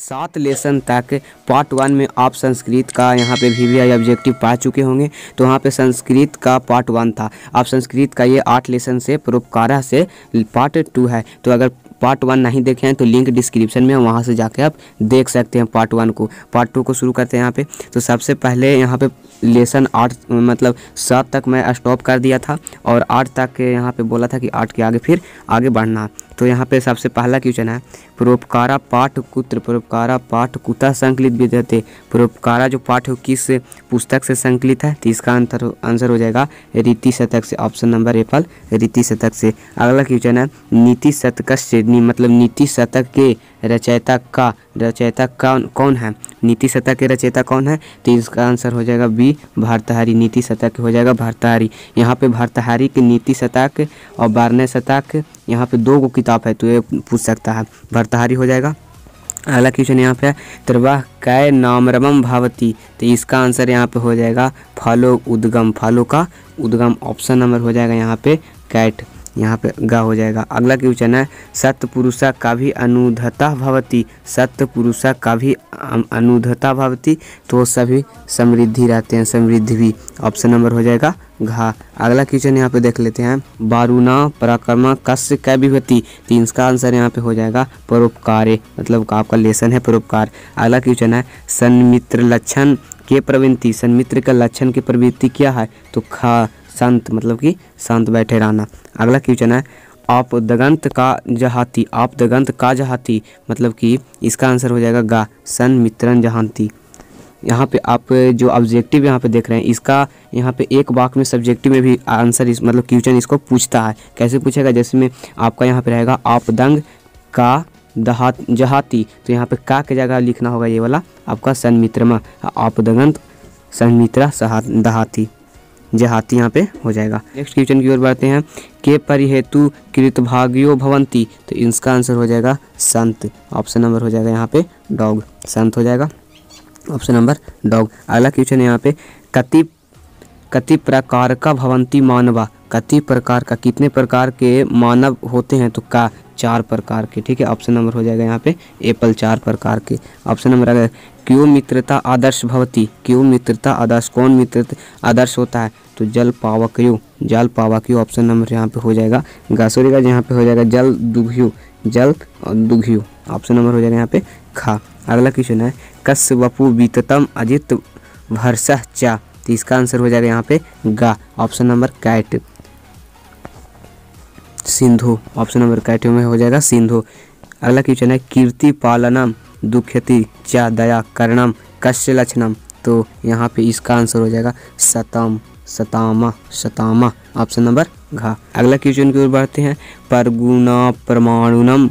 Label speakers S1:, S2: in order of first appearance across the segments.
S1: 7 lesson तक part 1 में आप संस्कृत का यहाँ पे VVI ऑब्जेक्टिव पा चुके होंगे। तो वहाँ पे संस्कृत का पार्ट 1 था। आप संस्कृत का ये 8 लेसन से परोपकारा से पार्ट 2 है। तो अगर पार्ट 1 नहीं देखे हैं तो लिंक डिस्क्रिप्शन में, वहाँ से जाके आप देख सकते हैं पार्ट 1 को। पार्ट 2 को शुरू करते हैं यहाँ पे। तो सबसे पहले यहाँ पे लेसन 8 मतलब 7 तक मैं स्टॉप कर दिया था और 8 तक यहाँ पे बोला था कि 8 के आगे फिर आगे बढ़ना। तो यहाँ पे सबसे पहला क्वेश्चन है परोपकारा पाठ कुत्र परोपकारा पाठ कुतः संकलित विद्यते। परोपकारा जो पाठ है किस पुस्तक से संकलित है? तो इसका आंसर हो जाएगा रीति शतक से। ऑप्शन नंबर ए फल रीति शतक से। अगला क्वेश्चन है नीति शतक से मतलब नीति शतक के रचयिता कौन है? नीति शतक के रचयिता कौन है? तो इसका आंसर हो जाएगा बी भर्तृहरि। नीति शतक हो जाएगा भर्तृहरि। यहाँ पे भर्तृहरि की नीति शतक और वार्णय शतक यहाँ पे 2 किताब है, तो ये पूछ सकता है, भर्तृहरि हो जाएगा। अगला क्वेश्चन यहाँ पे त्रिवाह कै नामरमम भवति। तो इसका आंसर यहाँ पे हो जाएगा फलो उद्गम। फलों का उद्गम ऑप्शन नंबर हो जाएगा यहाँ पे कैट, यहाँ पे गा हो जाएगा। अगला क्वेश्चन है सत्पुरुषा का भी अनुधता भवति। सत्पुरुषा का भी अनुधता भवति, तो सभी समृद्धि रहते हैं, समृद्धि भी। ऑप्शन नंबर हो जाएगा घा। अगला क्वेश्चन यहाँ पे देख लेते हैं बारुना पराक्रम कस्य कै विभूति। तो इसका आंसर यहाँ पे हो जाएगा परोपकारे, मतलब आपका लेसन है परोपकार। अगला क्वेश्चन है सन्मित्र लक्षण के प्रवृत्ति। सन्मित्र का लक्षण की प्रवृत्ति क्या है? तो खा शांत, मतलब कि शांत बैठे रहना। अगला क्वेश्चन है आप दगंत का जहाती। आप दगंत का जहाती, मतलब कि इसका आंसर हो जाएगा गा सन्मित्रन जहांती। यहाँ पे आप जो ऑब्जेक्टिव यहाँ पे देख रहे हैं, इसका यहाँ पे एक वाक्य में सब्जेक्टिव में भी आंसर मतलब क्वेश्चन इसको पूछता है। कैसे पूछेगा? जैसे में आपका यहाँ पे रहेगा आप दंग का जहाती, तो यहाँ पे का के जगह लिखना होगा ये वाला आपका सन्मित्रमा। आप दगंत सन्मित्रा दहाती जहाती यहाँ पे हो जाएगा। नेक्स्ट क्वेश्चन की ओर बढ़ते हैं के परिहेतु कृतभागियो भवंती। तो इसका आंसर हो जाएगा संत। ऑप्शन नंबर हो जाएगा यहाँ पे डॉग, संत हो जाएगा ऑप्शन नंबर डॉग। अगला क्वेश्चन है यहाँ पे कति प्रकार का भवंती मानवा। कति प्रकार का, कितने प्रकार के मानव होते हैं? तो का 4 प्रकार के, ठीक है। ऑप्शन नंबर हो जाएगा यहाँ पे एप्पल 4 प्रकार के। ऑप्शन नंबर अगर क्यों मित्रता आदर्श भवती। क्यों मित्रता आदर्श, कौन मित्र आदर्श होता है? तो जल पावकयो, जल पावकयो। ऑप्शन नंबर यहाँ पे हो जाएगा गासोरी का, यहाँ पे हो जाएगा जल दुघ्यु, जल और दुघ्यु। ऑप्शन नंबर हो जाएगा यहाँ पे खा। अगला क्वेश्चन है कस्य वपु बीततम अजित भरसह चा। तो इसका आंसर हो जाएगा यहाँ पे गा। ऑप्शन नंबर कैट सिंधु। ऑप्शन नंबर कैट में हो जाएगा सिंधु। अगला क्वेश्चन है कीर्ति पालनम दुख्यति चा दया करणम कस्य लक्षणम। तो यहाँ पे इसका आंसर हो जाएगा शतामा। ऑप्शन नंबर घा। अगला क्वेश्चन की ओर बढ़ते हैं परगुना परमाणुनम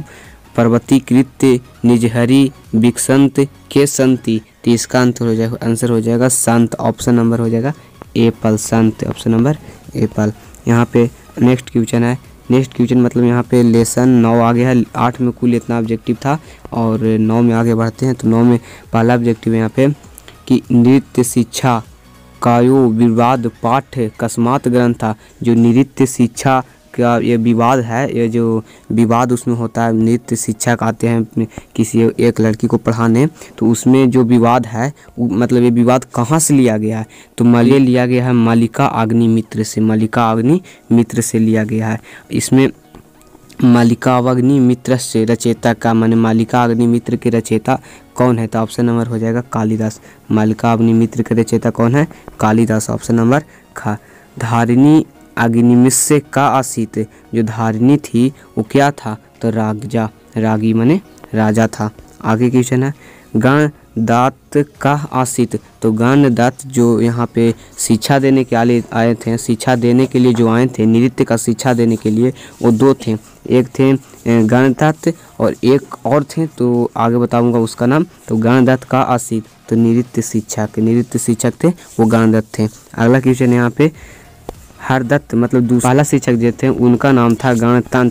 S1: पर्वतीकृत्य निजहरी विकसंत के संति। तो इसका आंसर हो जाएगा संत। ऑप्शन नंबर हो जाएगा एप्पल, संत। Option number Apple. यहाँ पे नेक्स्ट क्वेश्चन है, नेक्स्ट क्वेश्चन मतलब यहाँ पे लेसन 9 आ गया है। 8 में कुल इतना ऑब्जेक्टिव था और 9 में आगे बढ़ते हैं। तो 9 में पहला ऑब्जेक्टिव है यहाँ पे कि नृत्य शिक्षा कायो विवाद पाठ कस्मात ग्रंथ था। जो नृत्य शिक्षा का ये विवाद है, ये जो विवाद उसमें होता है, नृत्य शिक्षक आते हैं किसी एक लड़की को पढ़ाने, तो उसमें जो विवाद है मतलब ये विवाद कहाँ से लिया गया है? तो ये लिया गया है मल्लिका अग्निमित्र से। मल्लिका अग्निमित्र से लिया गया है। इसमें मल्लिका अग्निमित्र से रचयिता का माने मल्लिका अग्निमित्र के रचयिता कौन है? तो ऑप्शन नंबर हो जाएगा कालिदास। मल्लिका अग्निमित्र के रचयिता कौन है? कालिदास। ऑप्शन नंबर खा। धारिणी अग्निमिश्र का आसित। जो धारिणी थी वो क्या था? तो रागी माने राजा था। आगे क्वेश्चन है गणदात का आसित। तो गणदात जो यहाँ पे शिक्षा देने के लिए आए थे, शिक्षा देने के लिए जो आए थे, नृत्य का शिक्षा देने के लिए, वो 2 थे। एक थे गणदत्त और एक और थे, तो आगे बताऊंगा उसका नाम। तो गणदत्त का आसित तो नृत्य शिक्षक थे, वो गणदत्त थे। अगला क्वेश्चन यहाँ पे हरदत्त मतलब पहला शिक्षक जो थे उनका नाम था गणदत्त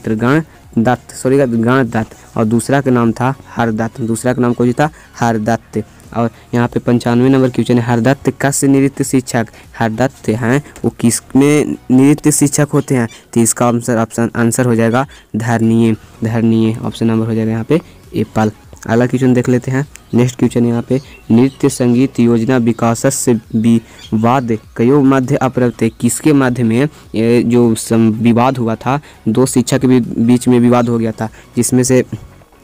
S1: और दूसरा का नाम था हरदत्त। दूसरा का नाम कौन था? हरदत्त। और यहाँ पे 95 नंबर क्वेश्चन है हरदत्त कस्य नृत्य शिक्षक। हरदत्त हैं वो किस में नृत्य शिक्षक होते हैं? तो इसका आंसर हो जाएगा धरणीय। ऑप्शन नंबर हो जाएगा यहाँ पे एप्पल। अगला क्वेश्चन देख लेते हैं। नेक्स्ट क्वेश्चन यहाँ पे, नृत्य संगीत योजना विकासस्य विवाद कयो मध्य अप्रवृत्ते, किसके मध्य में ये जो विवाद हुआ था, दो शिक्षक के बीच में विवाद हो गया था, जिसमें से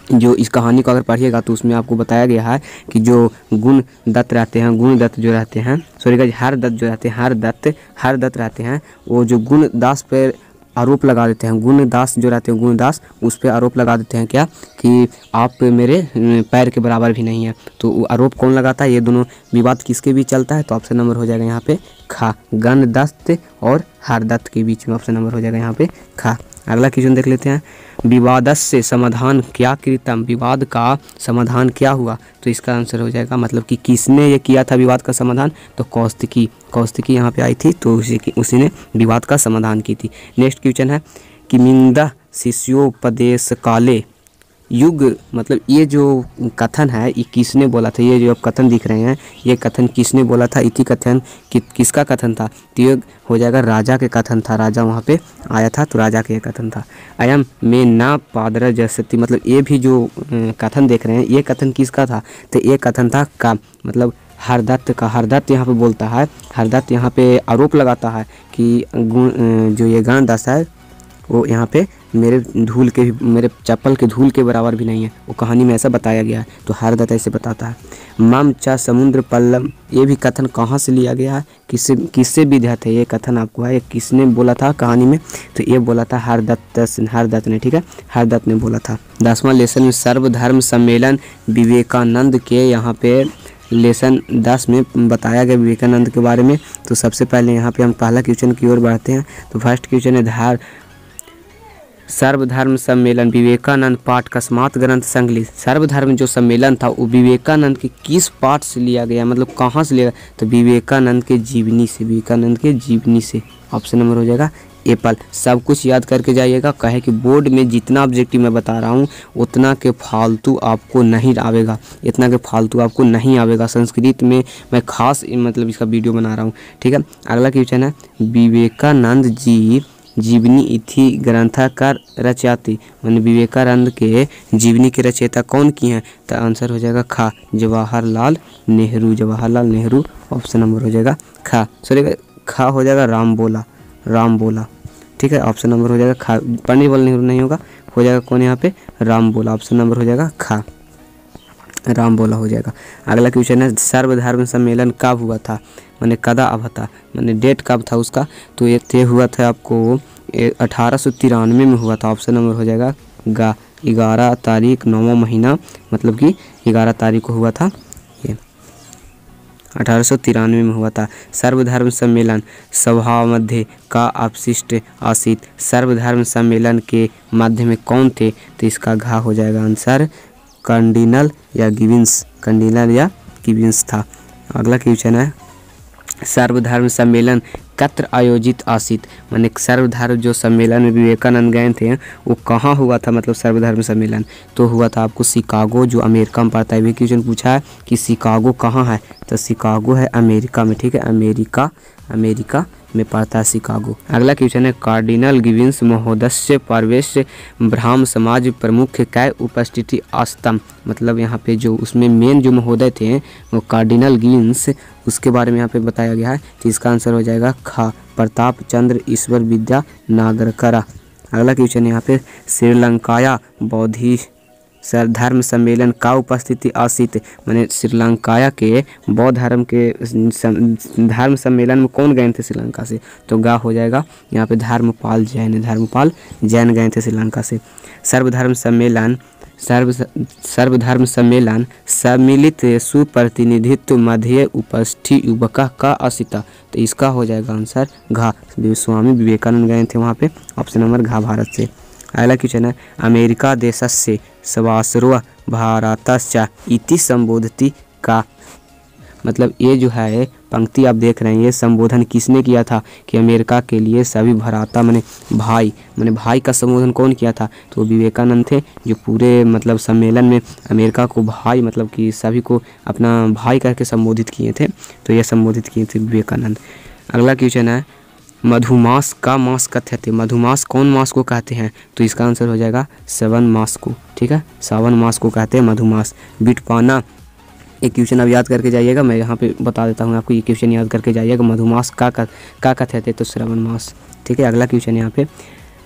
S1: जो इस कहानी को अगर पढ़िएगा तो उसमें आपको बताया गया है कि जो गुणदत्त रहते हैं, गुणदत्त जो रहते हैं, सॉरी गाइस, हरदत्त जो रहते हैं, हरदत्त रहते हैं, वो जो गुणदास पर आरोप लगा देते हैं, गुणदास जो रहते हैं, गुणदास उस पर आरोप लगा देते हैं क्या, कि आप मेरे पैर के बराबर भी नहीं है। तो वो आरोप कौन लगाता है, ये दोनों विवाद किसके बीच चलता है, तो ऑप्शन नंबर हो जाएगा यहाँ पे खा, गणदत्त और हरदत्त के बीच में ऑप्शन नंबर हो जाएगा यहाँ पे खा। अगला क्वेश्चन देख लेते हैं, विवादस्य समाधान क्या कृतम, विवाद का समाधान क्या हुआ, तो इसका आंसर हो जाएगा मतलब कि किसने ये किया था विवाद का समाधान, तो कौस्तिकी यहाँ पे आई थी, तो उसी ने विवाद का समाधान की थी। नेक्स्ट क्वेश्चन है, किमिंदा शिष्योपदेश काले युग, मतलब ये जो कथन है ये किसने बोला था, ये जो अब कथन दिख रहे हैं ये कथन किसने बोला था, इति कथन किसका कथन था, तो ये हो जाएगा राजा के कथन था, राजा वहाँ पे आया था तो राजा के ये कथन था। अयम में ना पादर जसती, मतलब ये भी जो कथन देख रहे हैं ये कथन किसका था, तो ये कथन था का, मतलब हरदत्त का। हरदत्त यहाँ पे बोलता है, हरदत्त यहाँ पे आरोप लगाता है कि जो ये गणदास है वो यहाँ पे मेरे चप्पल के धूल के बराबर भी नहीं है, वो कहानी में ऐसा बताया गया है, तो हरदत्त ऐसे बताता है। मम चा समुद्र पल्लम, ये भी कथन कहाँ से लिया गया है, किससे विद्यत है ये कथन आपको है, ये किसने बोला था कहानी में, तो ये बोला था हरदत्त ने, ठीक है, हरदत्त ने बोला था। 10वां लेसन में सर्वधर्म सम्मेलन विवेकानंद के, यहाँ पे लेसन 10 में बताया गया विवेकानंद के बारे में। तो सबसे पहले यहाँ पे हम पहला क्वेश्चन की ओर बढ़ते हैं। तो फर्स्ट क्वेश्चन है सर्वधर्म सम्मेलन विवेकानंद पाठ कस्मात ग्रंथ संकलित, सर्वधर्म जो सम्मेलन था वो विवेकानंद के किस पाठ से लिया गया, मतलब कहाँ से लिया, तो विवेकानंद के जीवनी से, विवेकानंद के जीवनी से। ऑप्शन नंबर हो जाएगा एप्पल। सब कुछ याद करके जाइएगा, कहे कि बोर्ड में जितना ऑब्जेक्टिव मैं बता रहा हूँ उतना के फालतू आपको नहीं आवेगा, इतना के फालतू आपको नहीं आवेगा। संस्कृत में मैं खास मतलब इसका वीडियो बना रहा हूँ, ठीक है। अगला क्वेश्चन है, विवेकानंद जी जीवनी इथि ग्रंथकार रचयाति, मैंने विवेकानंद के जीवनी के रचयिता कौन की हैं, तो आंसर हो जाएगा खा, जवाहरलाल नेहरू। ऑप्शन नंबर हो जाएगा खा, सॉरी खा हो जाएगा राम बोला, ठीक है। ऑप्शन नंबर हो जाएगा खा, पंडित नेहरू नहीं होगा, हो जाएगा कौन यहाँ पे, राम बोला। ऑप्शन नंबर हो जाएगा खा, राम बोला हो जाएगा। अगला क्वेश्चन है, सर्वधर्म सम्मेलन कब हुआ था, मैंने कदा अब था, मैंने डेट कब था उसका, तो ये तय हुआ था आपको 1893 में हुआ था। ऑप्शन नंबर हो जाएगा 11 तारीख 9वां महीना, मतलब कि 11 तारीख को हुआ था, ये 1893 में हुआ था। सर्वधर्म सम्मेलन सभा मध्य का अपशिष्ट आसित, सर्वधर्म सम्मेलन के मध्य में कौन थे, तो इसका घा हो जाएगा आंसर कार्डिनल या गिविंस था। अगला क्वेश्चन है, सर्वधर्म सम्मेलन कत्र आयोजित आसित, मैंने सर्वधर्म जो सम्मेलन में विवेकानंद गए थे वो कहाँ हुआ था, मतलब सर्वधर्म सम्मेलन तो हुआ था आपको शिकागो, जो अमेरिका में पड़ता है। भी क्वेश्चन पूछा है कि शिकागो कहाँ है, तो शिकागो है अमेरिका में, ठीक है, अमेरिका में पड़ता है शिकागो। अगला क्वेश्चन है, कार्डिनल गिविंस महोदय प्रवेश ब्राह्म समाज प्रमुख कै उपस्थिति आस्तम, मतलब यहाँ पे जो उसमें मेन जो महोदय थे वो कार्डिनल गिविंस, उसके बारे में यहाँ पे बताया गया है, तो इसका आंसर हो जाएगा खा, प्रताप चंद्र ईश्वर विद्या नागरकरा। अगला क्वेश्चन यहाँ पे, श्रीलंकाया बौद्धी धर्म सम्मेलन का उपस्थिति आसित, मैंने श्रीलंकाया के बौद्ध धर्म के धर्म सम्मेलन में कौन गए थे श्रीलंका से, तो गा हो जाएगा यहाँ पे धर्मपाल जैन गए थे श्रीलंका से। सर्वधर्म सम्मेलन सम्मिलित सुप्रतिनिधित्व मध्य उपस्थित युवक का असिता, तो इसका हो जाएगा आंसर घा, स्वामी विवेकानंद गए थे वहाँ पे। ऑप्शन नंबर घा भारत से। अगला क्वेश्चन है, अमेरिका देशस्य सवासरो भारतस्य इति संबोधति का, मतलब ये जो है पंक्ति आप देख रहे हैं ये संबोधन किसने किया था, कि अमेरिका के लिए सभी भ्राता मैंने भाई का संबोधन कौन किया था, तो विवेकानंद थे, जो पूरे मतलब सम्मेलन में अमेरिका को भाई, मतलब कि सभी को अपना भाई करके संबोधित किए थे, तो ये संबोधित किए थे विवेकानंद। अगला क्वेश्चन है, मधुमास का मास कथ्यते, मधुमास कौन मास को कहते हैं? तो इसका आंसर हो जाएगा श्रवण मास को। ठीक है, श्रवण मास को कहते हैं मधुमास। बिट पाना, एक क्वेश्चन अब याद करके जाइएगा, मैं यहाँ पे बता देता हूँ आपको, ये क्वेश्चन याद करके जाइएगा। मधुमास का कथ्यते, तो श्रवण मास। ठीक है, अगला क्वेश्चन यहाँ पे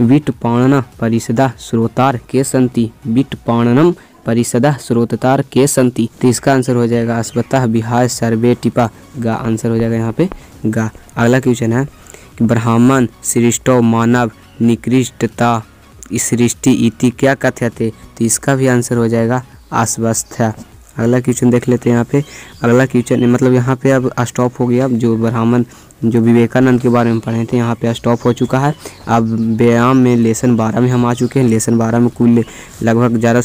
S1: विट पाणना परिषदा श्रोतार के संति, विट पाणनम परिषदा श्रोततार के संति, तो इसका आंसर हो जाएगा अस्वतः विहाय सर्वे टिपा गा, आंसर हो जाएगा यहाँ पे गा। अगला क्वेश्चन है कि ब्राह्मण श्रेष्ठो मानव निकृष्टता सृष्टि इति क्या कथ्यते, तो इसका भी आंसर हो जाएगा अस्वस्था। अगला क्वेश्चन देख लेते हैं यहाँ पे। अगला क्वेश्चन मतलब यहाँ पे अब स्टॉप हो गया, अब जो ब्राह्मण जो विवेकानंद के बारे में पढ़े थे यहाँ पे स्टॉप हो चुका है। अब व्यायाम में लेसन 12 में हम आ चुके हैं। लेसन 12 में कुल लगभग ज़्यादा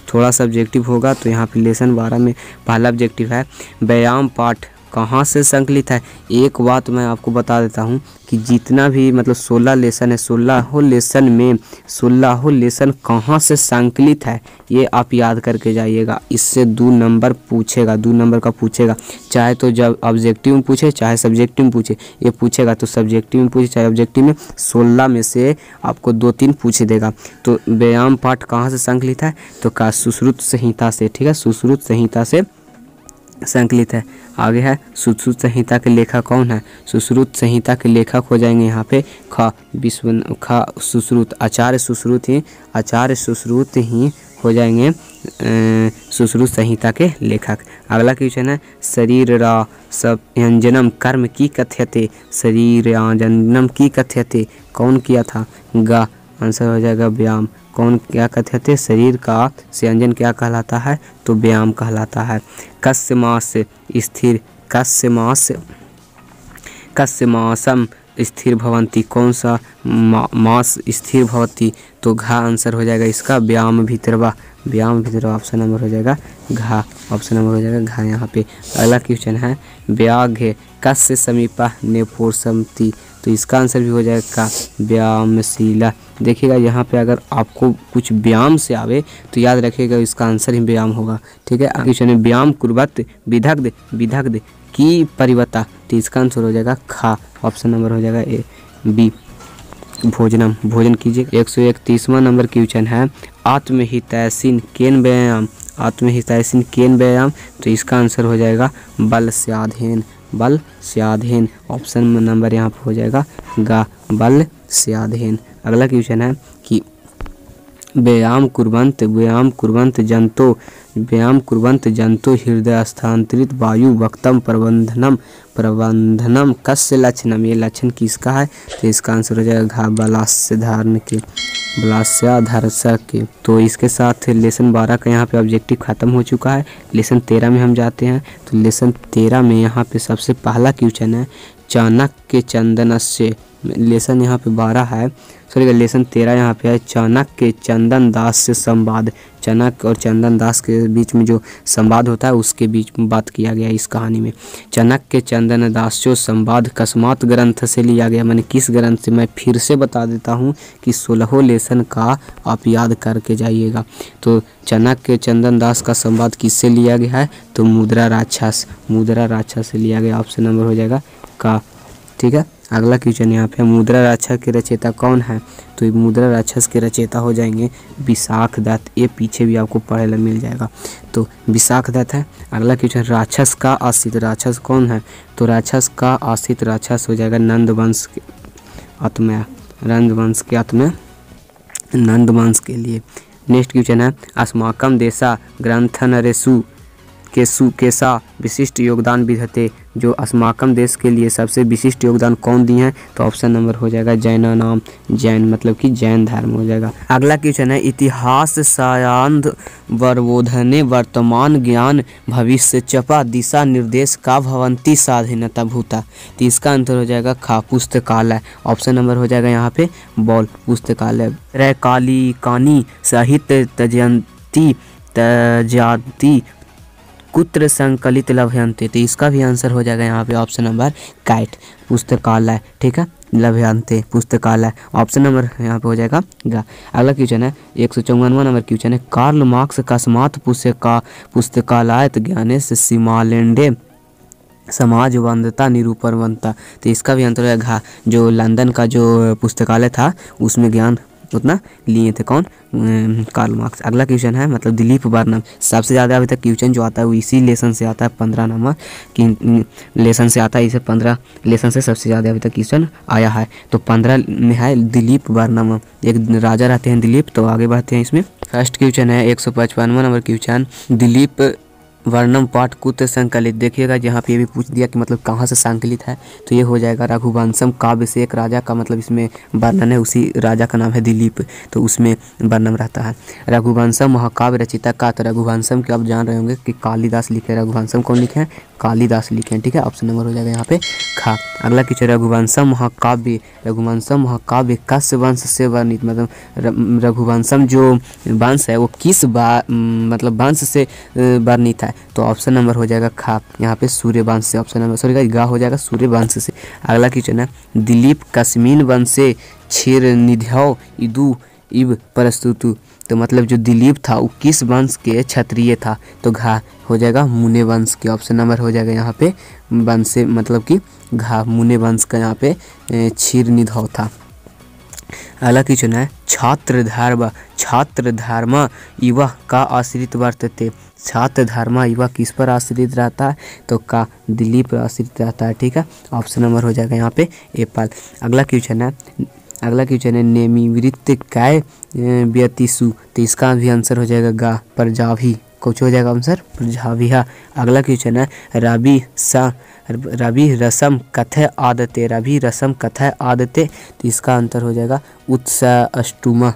S1: थोड़ा सा ऑब्जेक्टिव होगा, तो यहाँ पे लेसन 12 में पहला ऑब्जेक्टिव है व्यायाम पाठ कहाँ से संकलित है। एक बात मैं आपको बता देता हूँ कि जितना भी मतलब 16 लेसन है, 16 लेसन में 16 लेसन कहाँ से संकलित है ये आप याद करके जाइएगा। इससे 2 नंबर पूछेगा, 2 नंबर का पूछेगा, चाहे तो जब ऑब्जेक्टिव में पूछे चाहे सब्जेक्टिव में पूछे। ये पूछेगा तो सब्जेक्टिव में पूछे चाहे ऑब्जेक्टिव में, 16 में से आपको 2-3 पूछ देगा। तो व्यायाम पाठ कहाँ से संकलित है, तो का सुश्रुत संहिता से। ठीक है, सुश्रुत संहिता से संकलित है। आगे है सुश्रुत संहिता के लेखक कौन है? सुश्रुत संहिता के लेखक हो जाएंगे यहाँ पे ख सुश्रुत, आचार्य सुश्रुत ही हो जाएंगे सुश्रुत संहिता के लेखक। अगला क्वेश्चन है शरीरा व्यंजनम कर्म की कथ्यते, शरीरांजनम की कथ्यते कौन किया था? गा, आंसर हो जाएगा व्यायाम। कौन क्या कहते? शरीर का संयोजन क्या कहलाता है? तो व्यायाम कहलाता है। कस्य मास स्थिर, कस्य मासम स्थिर भवंती, कौन सा मास स्थिर भवती? तो घा आंसर हो जाएगा इसका व्यायाम भीतरवा, व्यायाम भीतरवा ऑप्शन नंबर हो जाएगा घा, ऑप्शन नंबर हो जाएगा घा यहाँ पे। अगला क्वेश्चन है व्याघ्र कस्य समीपा नेपोषमति, तो इसका आंसर भी हो जाएगा का व्यायामशीला। देखिएगा यहाँ पे अगर आपको कुछ व्यायाम से आवे तो याद रखिएगा इसका आंसर ही व्यायाम होगा। ठीक है, क्वेश्चन है व्यायाम कुर्वत विदग्ध की परिवता, तो इसका आंसर हो जाएगा खा, ऑप्शन नंबर हो जाएगा ए बी भोजनम, भोजन कीजिए। 131वां नंबर क्वेश्चन है आत्महितैषी केन व्यायाम, आत्महितैषी केन व्यायाम, तो इसका आंसर हो जाएगा बल स्याधीन, बल स्याधीन, ऑप्शन नंबर यहाँ पर हो जाएगा गा, बल स्याधीन। अगला क्वेश्चन है कि व्यायाम कुर्वन्त जंतो हृदय स्थानांतरित वायु वक्तम प्रबंधनम कस्य लक्षणम, ये लक्षण किसका है? तो इसका आंसर हो जाएगा घा, बलास्यधारण के, बलास्याधारसा के। तो इसके साथ लेसन 12 का यहाँ पे ऑब्जेक्टिव खत्म हो चुका है। लेसन 13 में हम जाते हैं। तो लेसन 13 में यहाँ पे सबसे पहला क्वेश्चन है चाणक्य चंदनस्य, लेसन यहाँ पे 12 है, सॉरी लेसन 13 यहाँ पे है चाणक्य चंदन दास से संवाद, चाणक्य और चंदन दास के बीच में जो संवाद होता है उसके बीच में बात किया गया इस कहानी में। चाणक्य चंदन दास्यो संवाद कस्मात ग्रंथ से लिया गया, मैंने किस ग्रंथ से? मैं फिर से बता देता हूँ कि 16 लेसन का आप याद करके जाइएगा। तो चाणक्य चंदन दास का संवाद किससे लिया गया है? तो मुद्रा राक्षस से लिया गया, ऑप्शन नंबर हो जाएगा का। ठीक है, अगला क्वेश्चन यहाँ पे मुद्रा राक्षस के रचयिता कौन है? तो मुद्रा राक्षस के रचयिता हो जाएंगे विशाख दत्त, ये पीछे भी आपको पढ़े ला मिल जाएगा, तो विशाख दत्त है। अगला क्वेश्चन राक्षस का आश्रित राक्षस कौन है? तो राक्षस का आश्रित राक्षस हो जाएगा नंदवंश के आत्मा, नंदवंश के आत्मा, नंदवंश के लिए। नेक्स्ट क्वेश्चन है अस्माकम देशा ग्रंथनरेषु केसा विशिष्ट योगदान विधते, जो अस्माकम देश के लिए सबसे विशिष्ट योगदान कौन दिए हैं? तो ऑप्शन नंबर हो जाएगा जैना नाम, जैन मतलब कि जैन धर्म हो जाएगा। अगला क्वेश्चन है इतिहास सायांध वर्वोधने वर्तमान ज्ञान भविष्य चपा दिशा निर्देश का भवंती साधीनता भूता, तो इसका आंसर हो जाएगा खा पुस्तकालय, ऑप्शन नंबर हो जाएगा यहाँ पे बॉल पुस्तकालय। त्रैकालिकानी साहित्य तजाति कुत्र संकलित लभ्यन्ते, तो इसका भी आंसर हो जाएगा यहाँ पे ऑप्शन नंबर काइट पुस्तकालय। ठीक है, लभ्यन्ते पुस्तकालय, ऑप्शन नंबर यहाँ पे हो जाएगा गा। अगला क्वेश्चन है 154वां नंबर क्वेश्चन है कार्ल मार्क्स कस्मात् पुस्तकालयत ज्ञानेश सीमालैंडे समाजवंदता निरूपणवंता, तो इसका भी आंसर है घा। जो लंदन का जो पुस्तकालय था उसमें ज्ञान उतना लिए थे कौन, कार्ल मार्क्स। अगला क्वेश्चन है मतलब दिलीप वर्णम, सबसे ज़्यादा अभी तक क्वेश्चन जो आता है वो इसी लेसन से आता है, 15 नंबर की लेसन से आता है। इसे 15 लेसन से सबसे ज़्यादा अभी तक क्वेश्चन आया है। तो 15 में है दिलीप वर्णम, एक राजा रहते हैं दिलीप। तो आगे बढ़ते हैं इसमें। फर्स्ट क्वेश्चन है 155वां नंबर क्वेश्चन, दिलीप वर्णम पाठ कुत संकलित। देखिएगा यहाँ पे ये भी पूछ दिया कि मतलब कहाँ से संकलित है, तो ये हो जाएगा रघुवंशम काव्य से। एक राजा का मतलब इसमें वर्णन है, उसी राजा का नाम है दिलीप, तो उसमें वर्णन रहता है। रघुवंशम महाकाव्य रचिता का, तो रघुवंशम के आप जान रहे होंगे कि कालिदास लिखे। रघुवंशम कौन लिखे हैं, कालिदास लिखे हैं, ठीक है। ऑप्शन नंबर हो जाएगा यहाँ पे खा। अगला क्वेश्चन रघुवंशम महाकाव्य, रघुवंशम महाकाव्य कस वंश से वर्णित, मतलब रघुवंशम जो वंश है वो किस मतलब वंश से वर्णित है, तो ऑप्शन नंबर हो जाएगा खा, यहाँ पे सूर्यवंश से। ऑप्शन नंबर सॉरी गा हो जाएगा सूर्यवंश से। अगला क्वेश्चन है दिलीप कस्मिन वंशे क्षीर निध्यो इदु इव प्रस्तुतु, तो मतलब जो दिलीप था वो किस वंश के क्षत्रिय था, तो घा हो जाएगा मुने वंश के। ऑप्शन नंबर हो जाएगा यहाँ पे वंश से, मतलब कि घा मुने वंश का यहाँ पे क्षीर निधौ था। अगला क्वेश्चन है छात्र धर्म युवा का आश्रित वर्तते, छात्र धर्म युवा किस पर आश्रित रहता है, तो का दिलीप पर आश्रित रहता है, ठीक है। ऑप्शन नंबर हो जाएगा यहाँ पे एप्पल। अगला क्वेश्चन है नेमिवृत्त काय व्यतिसु, तो इसका भी आंसर हो जाएगा गा प्रजाभी। कुछ हो जाएगा आंसर प्रजाभिया। अगला क्वेश्चन है रवि रसम कथय आदते, रवि रसम कथय आदते, तो इसका आंसर हो जाएगा उत्स अष्टुमा।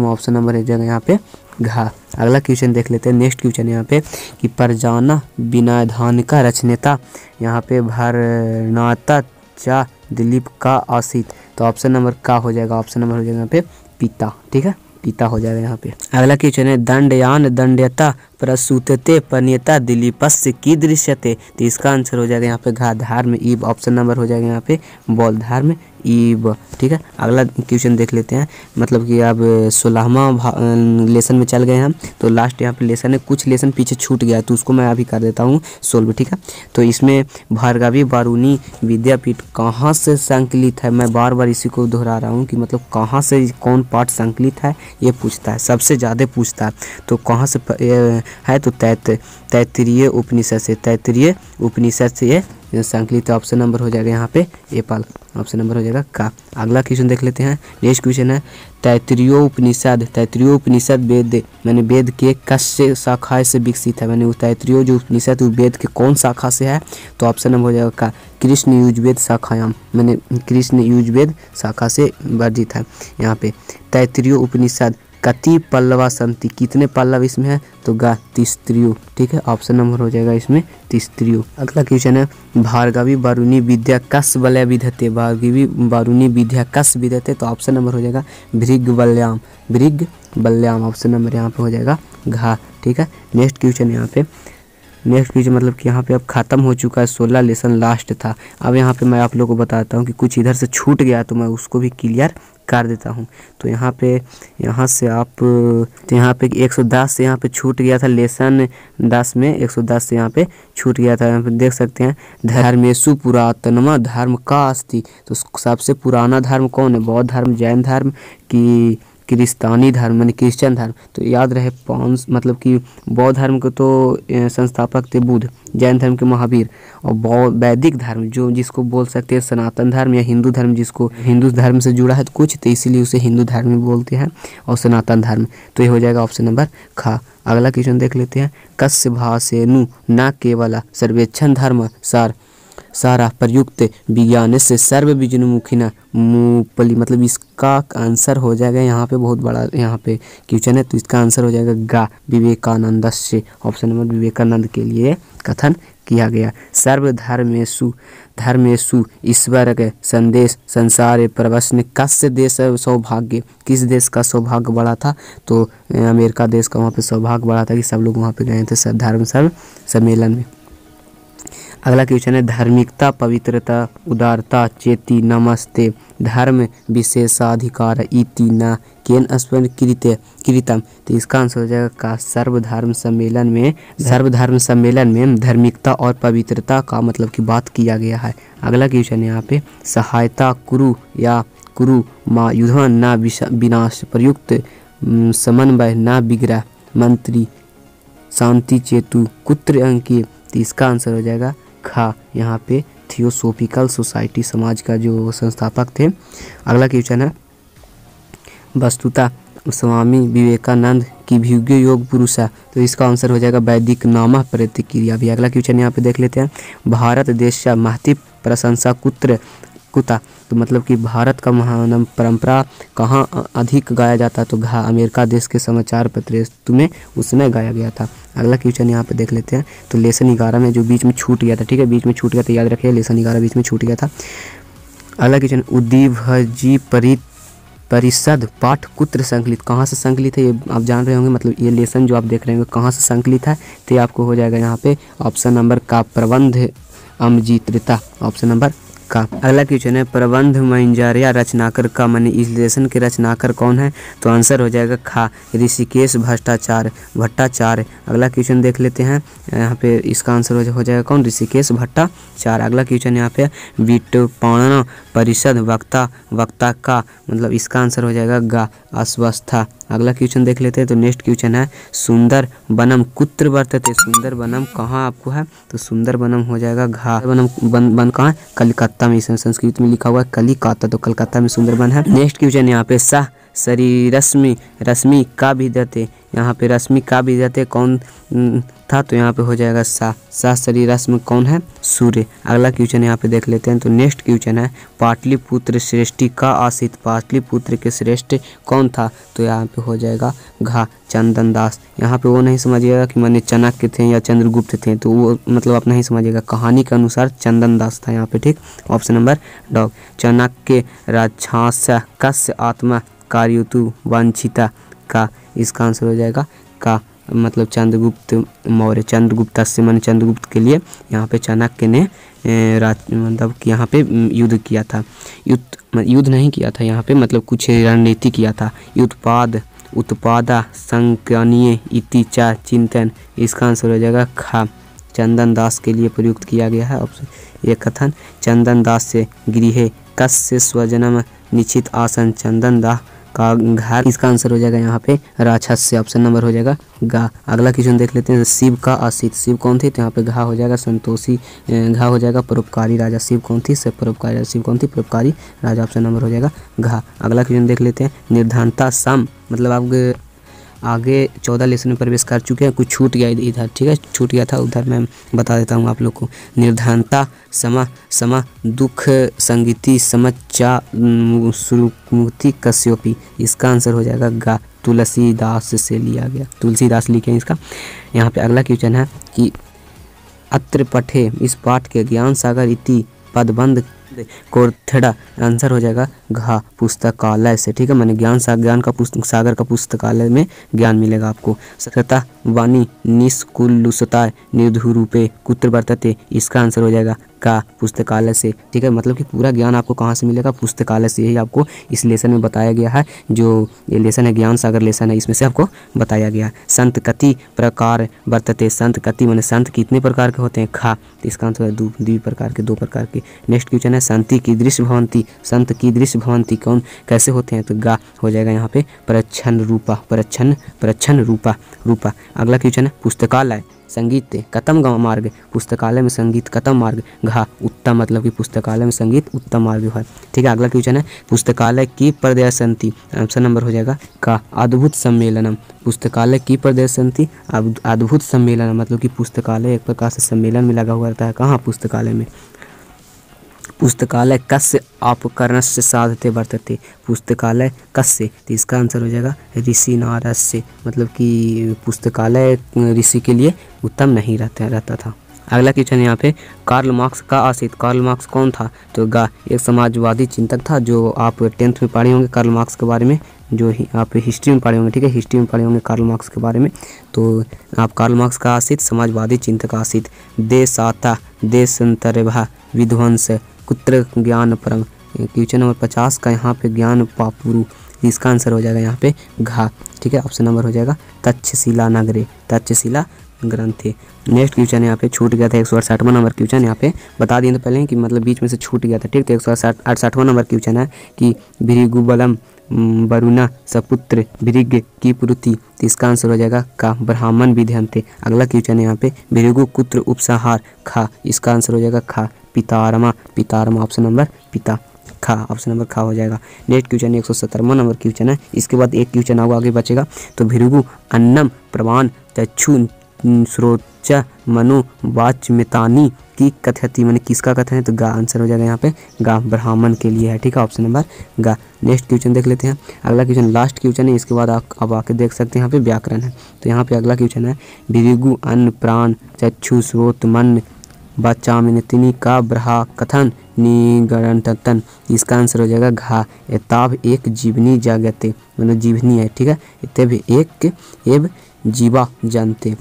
S1: ऑप्शन नंबर हो जाएगा यहाँ पे घा। अगला क्वेश्चन देख लेते हैं। नेक्स्ट क्वेश्चन यहाँ पे कि परजाना विनाधान का रचनेता, यहाँ पे भरनाता चा दिलीप का आशित, तो ऑप्शन नंबर का हो जाएगा। ऑप्शन नंबर हो जाएगा यहाँ पे पिता, ठीक है, पिता हो जाएगा यहाँ पे। अगला क्वेश्चन है दंडयान दंड्यता प्रसूतते पन्यता दिलीपस्य की दृश्यते, तो इसका आंसर हो जाएगा यहाँ पे घा धर्म ईब। ऑप्शन नंबर हो जाएगा यहाँ पे बौद्ध धर्म ईब, ठीक है। अगला क्वेश्चन देख लेते हैं, मतलब कि अब 16वां लेसन में चल गए हम, तो लास्ट यहाँ पे लेसन है, कुछ लेसन पीछे छूट गया तो उसको मैं अभी कर देता हूँ सोल्व, ठीक है। तो इसमें भार्गवी बारूनी विद्यापीठ कहाँ से संकलित है, मैं बार बार इसी को दोहरा रहा हूँ कि मतलब कहाँ से कौन पाठ संकलित है ये पूछता है, सबसे ज़्यादा पूछता है। तो कहाँ से है, तो तैत्तिरीय उपनिषद से, तैत्तिरीय उपनिषद से ये संकलित। ऑप्शन नंबर हो जाएगा यहाँ पे एप्पल। ऑप्शन नंबर हो जाएगा का। अगला क्वेश्चन देख लेते हैं। नेक्स्ट क्वेश्चन है तैत्तिरीय उपनिषद वेद मैंने वेद के कस शाखा से विकसित है, मैंने वो तैत्तिरीय जो उपनिषद वेद के कौन शाखा से है, तो ऑप्शन नंबर हो जाएगा का कृष्ण युजवेद शाखायाम, मैंने कृष्ण युजवेद शाखा से वर्जित है। यहाँ पे तैत्तिरीय उपनिषद कति पल्लवा संति, कितने पल्लव इसमें है, तो गा तिस्त्रियो, ठीक है। ऑप्शन नंबर हो जाएगा इसमें तिस्त्रियो। अगला क्वेश्चन है भार्गवी बारूनी विद्या कस वलय विधते, भार्गवी बारूनी विद्या कस विधते, तो ऑप्शन नंबर हो जाएगा भृगवल्याम। ऑप्शन नंबर यहाँ पे हो जाएगा घा, ठीक है। नेक्स्ट क्वेश्चन यहाँ पे, नेक्स्ट क्वेश्चन मतलब कि यहाँ पे अब खत्म हो चुका है, 16 लेसन लास्ट था। अब यहाँ पे मैं आप लोगों को बताता हूँ कि कुछ इधर से छूट गया तो मैं उसको भी क्लियर कर देता हूँ। तो यहाँ पे यहाँ से आप तो यहाँ पे 110 से यहाँ पे छूट गया था, लेसन 10 में 110 से यहाँ पे छूट गया था। यहाँ पे देख सकते हैं धर्मेशु पुरातनमा धर्म का अस्ति, तो सबसे पुराना धर्म कौन है, बौद्ध धर्म, जैन धर्म की क्रिस्तानी धर्म यानी क्रिश्चियन धर्म। तो याद रहे पांच, मतलब कि बौद्ध धर्म के तो संस्थापक थे बुद्ध, जैन धर्म के महावीर, और वैदिक धर्म जो जिसको बोल सकते हैं सनातन धर्म या हिंदू धर्म, जिसको हिंदू धर्म से जुड़ा है तो कुछ, तो इसीलिए उसे हिंदू धर्म भी बोलते हैं, और सनातन धर्म। तो ये हो जाएगा ऑप्शन नंबर खा। अगला क्वेश्चन देख लेते हैं। कस्य भाषेनु न केवल सर्वेक्षण धर्म सारा प्रयुक्त विज्ञान से सर्व बीजन्मुखिना मुपली, मतलब इसका आंसर हो जाएगा यहाँ पे बहुत बड़ा यहाँ पे क्वेश्चन है, तो इसका आंसर हो जाएगा गा विवेकानंद से। ऑप्शन नंबर विवेकानंद के लिए कथन किया गया। सर्व धर्मेशु ईश्वर के संदेश संसार प्रवचन कस्य देश सौभाग्य, किस देश का सौभाग्य बढ़ा था, तो अमेरिका देश का वहाँ पे सौभाग्य बढ़ा था कि सब लोग वहाँ पे गए थे धर्म सम्मेलन में। अगला क्वेश्चन है धार्मिकता, पवित्रता, उदारता चेति नमस्ते धर्म विशेषाधिकार इति न केन कृतम। तो इसका आंसर हो जाएगा का सर्वधर्म सम्मेलन में धार्मिकता और पवित्रता का मतलब की बात किया गया है। अगला क्वेश्चन है यहाँ पे सहायता कुरु या कुरु मा युद्धं न विनाश प्रयुक्त समन्वय न विग्रह मंत्री शांति चेतु कुत्र अंकीय। तो इसका आंसर हो जाएगा खा, यहाँ पे थियोसोफिकल सोसाइटी समाज का जो संस्थापक थे। अगला क्वेश्चन है वस्तुतः स्वामी विवेकानंद की भृगु योग पुरुष है। तो इसका आंसर हो जाएगा वैदिक नाम प्रतिक्रिया भी। अगला क्वेश्चन यहाँ पे देख लेते हैं भारत देश महति प्रशंसा कुता। तो मतलब कि भारत का महान परंपरा कहाँ अधिक गाया जाता है, तो अमेरिका देश के समाचार पत्र में उसमें गाया गया था। अगला क्वेश्चन यहाँ पे देख लेते हैं तो लेसन 11 में जो बीच में छूट गया था, ठीक है, बीच में छूट गया था, याद रखिए लेसन 11 बीच में छूट गया था। अगला क्वेश्चन उद्दीभजी परिषद पाठ कुत्र संकलित, कहाँ से संकलित है ये आप जान रहे होंगे, मतलब ये लेसन जो आप देख रहे होंगे कहाँ से संकलित है, तो ये आपको हो जाएगा यहाँ पे ऑप्शन नंबर का प्रबंध अमजित्रिता, ऑप्शन नंबर का। अगला क्वेश्चन है प्रबंध मंजरिया रचनाकर का माने इस लेसन के रचनाकर कौन है, तो आंसर हो जाएगा खा ऋषिकेश भट्टाचार्य। अगला क्वेश्चन देख लेते हैं यहाँ पे इसका आंसर हो जाएगा कौन, ऋषिकेश भट्टाचार्य। अगला क्वेश्चन यहाँ पे विटोपण परिषद वक्ता का मतलब इसका आंसर हो जाएगा गा अस्वस्था। अगला क्वेश्चन देख लेते हैं तो नेक्स्ट क्वेश्चन है सुंदर बनम कुत्र वर्तते, सुंदर बनम कहाँ आपको है, तो सुंदर बनम हो जाएगा घा बनम बन कहाँ है, कलकत्ता में, इसमें संस्कृत में लिखा हुआ है कलिकाता, तो कलकत्ता में सुंदर बन है। नेक्स्ट क्वेश्चन यहाँ पे सह सरी रश्मि का भी देते, यहाँ पे रश्मि का भी देते कौन था, तो यहाँ पे हो जाएगा सा सरी रश्मि कौन है, सूर्य। अगला क्वेश्चन यहाँ पे देख लेते हैं तो नेक्स्ट क्वेश्चन है पाटलिपुत्र श्रेष्ठी का आसित, पाटलिपुत्र के श्रेष्ठ कौन था, तो यहाँ पे हो जाएगा घा चंदन दास। यहाँ पे वो नहीं समझिएगा कि माने चाणक्य थे या चंद्रगुप्त थे, तो वो मतलब आप नहीं समझिएगा, कहानी के अनुसार चंदन दास था यहाँ पे, ठीक, ऑप्शन नंबर डॉग। चाणक्य राजहांस कस्य आत्मा कार्यतु वांछिता का, इसका आंसर हो जाएगा का मतलब चंद्रगुप्त मौर्य, चंद्रगुप्त से माने चंद्रगुप्त के लिए यहाँ पे चाणक्य ने मतलब कि यहाँ पे युद्ध किया था, युद्ध नहीं किया था यहाँ पे, मतलब कुछ रणनीति किया था। उत्पादा संज्ञानीय इति चा चिंतन, इसका आंसर हो जाएगा खा चंदन दास के लिए प्रयुक्त किया गया है। ऑप्शन ये कथन चंदन दास से गृह कस्य स्वजनम निश्चित आसन चंदन दास का घर, इसका आंसर हो जाएगा यहाँ पे राक्षस से, ऑप्शन नंबर हो जाएगा गा। अगला क्वेश्चन देख लेते हैं शिव का आशित, शिव कौन थे, तो यहाँ पे घा हो जाएगा संतोषी, घा हो जाएगा परोपकारी राजा, शिव कौन थी, से परोपकारी राजा, शिव कौन थी, परोपकारी राजा, ऑप्शन नंबर हो जाएगा घा। अगला क्वेश्चन देख लेते हैं निर्धनता सम, मतलब आप आगे 14 लेसन में प्रवेश कर चुके हैं, कुछ छूट गया इधर, ठीक है, छूट गया था उधर, मैं बता देता हूँ आप लोग को। निर्धनता समा दुख संगीति समच्चा सुमुक्ति कश्यपी, इसका आंसर हो जाएगा गा तुलसीदास से लिया गया, तुलसीदास लिखे हैं इसका। यहाँ पे अगला क्वेश्चन है कि अत्र पठे, इस पाठ के ज्ञान सागर इति पदबंध कोर्थड़ा, आंसर हो जाएगा घा पुस्तकालय से, ठीक है, मैंने ज्ञान का सागर का पुस्तकालय में ज्ञान मिलेगा आपको। सतता वाणी निष्कुलुसता निर्धुरूपे कुत्र वर्तते, इसका आंसर हो जाएगा का पुस्तकालय से, ठीक है, मतलब कि पूरा ज्ञान आपको कहाँ से मिलेगा, पुस्तकालय से। यही आपको इस लेसन में बताया गया है, जो ये लेसन है ज्ञान सागर लेसन है, इसमें से आपको बताया गया है। संत कति प्रकार वर्तते, संत कति माने संत कितने प्रकार के होते हैं, खा, तो इसका आंसर है दो प्रकार के। नेक्स्ट क्वेश्चन है शांति की दृश्य भवंती, संत की दृश्य भवंती कौन कैसे होते हैं, तो गा हो जाएगा यहाँ पे प्रच्छन्न रूपा। अगला क्वेश्चन है पुस्तकालय संगीत कतम मार्ग, पुस्तकालय में संगीत कतम मार्ग, घा उत्तम, मतलब कि पुस्तकालय में संगीत उत्तम मार्ग है, ठीक है। अगला क्वेश्चन है पुस्तकालय की प्रदर्शनती, ऑप्शन नंबर हो जाएगा का अद्भुत सम्मेलनम, पुस्तकालय की प्रदर्शनती अद्भुत सम्मेलन, मतलब कि पुस्तकालय एक प्रकार से सम्मेलन में लगा हुआ रहता है, कहाँ पुस्तकालय में। पुस्तकालय कस्य अपकरणस्य साधते वर्तते, पुस्तकालय कस्य, तो इसका आंसर हो जाएगा ऋषि नारद से, मतलब कि पुस्तकालय ऋषि के लिए उत्तम नहीं रहता था। अगला क्वेश्चन यहाँ पे कार्ल मार्क्स का आशित, कार्ल मार्क्स कौन था, तो गा एक समाजवादी चिंतक था, जो आप 10th में पढ़े होंगे कार्ल मार्क्स के बारे में, जो आप हिस्ट्री में पढ़े होंगे, ठीक है, हिस्ट्री में पढ़े होंगे कार्ल मार्क्स के बारे में। तो आप कार्ल मार्क्स का आशित समाजवादी चिंतक आशित देशाता देशांतरभा विध्वंस कुत्र ज्ञान परम। क्वेश्चन नंबर 50 का यहाँ पे ज्ञान पापुरु, इसका आंसर हो जाएगा यहाँ पे घा, ठीक है, ऑप्शन नंबर हो जाएगा तक्षशिला नगरे, तक्षशिला ग्रंथे। नेक्स्ट क्वेश्चन यहाँ पे छूट गया था 168वां नंबर क्वेश्चन, यहाँ पे बता दिए तो पहले कि मतलब बीच में से छूट गया था, ठीक। तो 168वां नंबर क्वेश्चन है कि भृगुबलम वरुणा सपुत्र भृग की पुरुति, तो इसका आंसर हो जाएगा का ब्राह्मण विध्यंते। अगला क्वेश्चन है यहाँ पे भृगु कुत्र उपसंहार खा, इसका आंसर हो जाएगा खा पितारमा, पितारमा ऑप्शन नंबर पिता खा, ऑप्शन नंबर खा हो जाएगा। नेक्स्ट क्वेश्चन 170वां नंबर क्वेश्चन है, इसके बाद एक क्वेश्चन आगे बचेगा। तो भृगु अन्नम प्रवान चक्षु श्रोच मनु वाचमितानी की कथयति, मैंने किसका कथन है, तो गा आंसर हो जाएगा यहाँ पे गा, ब्राह्मण के लिए है, ठीक है, ऑप्शन नंबर गा। नेक्स्ट क्वेश्चन देख लेते हैं। अगला क्वेश्चन लास्ट क्वेश्चन है, इसके बाद आप अब आके देख सकते हैं यहाँ पे व्याकरण है। तो यहाँ पे अगला क्वेश्चन है भृगु अन्न प्राण चक्षु श्रोत मन वाचामितिनी का ब्रहा कथन निगणतन, इसका आंसर हो जाएगा घा एताभ एक जीवनी जागते, मतलब जीवनी है, ठीक है, तब एक एव जीवा जानते,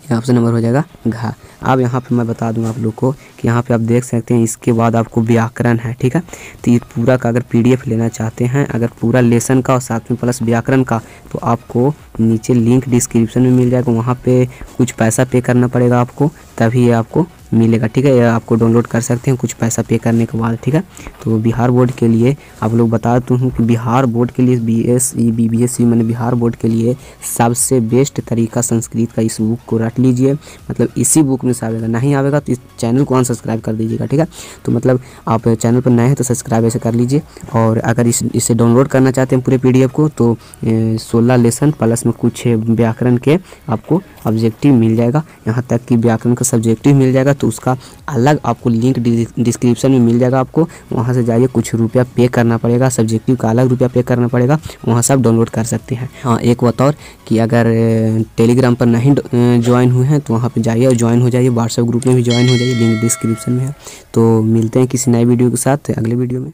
S1: ऑप्शन नंबर हो जाएगा घा। अब यहाँ पे मैं बता दूँ आप लोग को कि यहाँ पे आप देख सकते हैं इसके बाद आपको व्याकरण है, ठीक है। तो ये पूरा का अगर PDF लेना चाहते हैं, अगर पूरा लेसन का और साथ में प्लस व्याकरण का, तो आपको नीचे लिंक डिस्क्रिप्शन में मिल जाएगा, वहाँ पे कुछ पैसा पे करना पड़ेगा आपको, तभी ये आपको मिलेगा, ठीक है। या आपको डाउनलोड कर सकते हैं कुछ पैसा पे करने के बाद, ठीक है। तो बिहार बोर्ड के लिए आप लोग बता दूँ हूँ कि बिहार बोर्ड के लिए BSc BBSc मैंने बिहार बोर्ड के लिए सबसे बेस्ट तरीका संस्कृत का इस बुक को रट लीजिए, मतलब इसी बुक में से आवेगा, नहीं आवेगा तो इस चैनल को अनसब्सक्राइब कर दीजिएगा, ठीक है। तो मतलब आप चैनल पर नए हैं तो सब्सक्राइब ऐसे कर लीजिए, और अगर इसे डाउनलोड करना चाहते हैं पूरे PDF को, तो 16 लेसन प्लस में कुछ व्याकरण के आपको ऑब्जेक्टिव मिल जाएगा, यहाँ तक कि व्याकरण का सब्जेक्टिव मिल जाएगा, तो उसका अलग आपको लिंक डिस्क्रिप्शन में मिल जाएगा, आपको वहाँ से जाइए, कुछ रुपया पे करना पड़ेगा, सब्जेक्टिव का अलग रुपया पे करना पड़ेगा, वहाँ से आप डाउनलोड कर सकते हैं। हाँ, एक बात और कि अगर टेलीग्राम पर नहीं ज्वाइन हुए हैं तो वहाँ पे जाइए और ज्वाइन हो जाइए, व्हाट्सएप ग्रुप में भी ज्वाइन हो जाइए, लिंक डिस्क्रिप्शन में है। तो मिलते हैं किसी नए वीडियो के साथ अगले वीडियो में।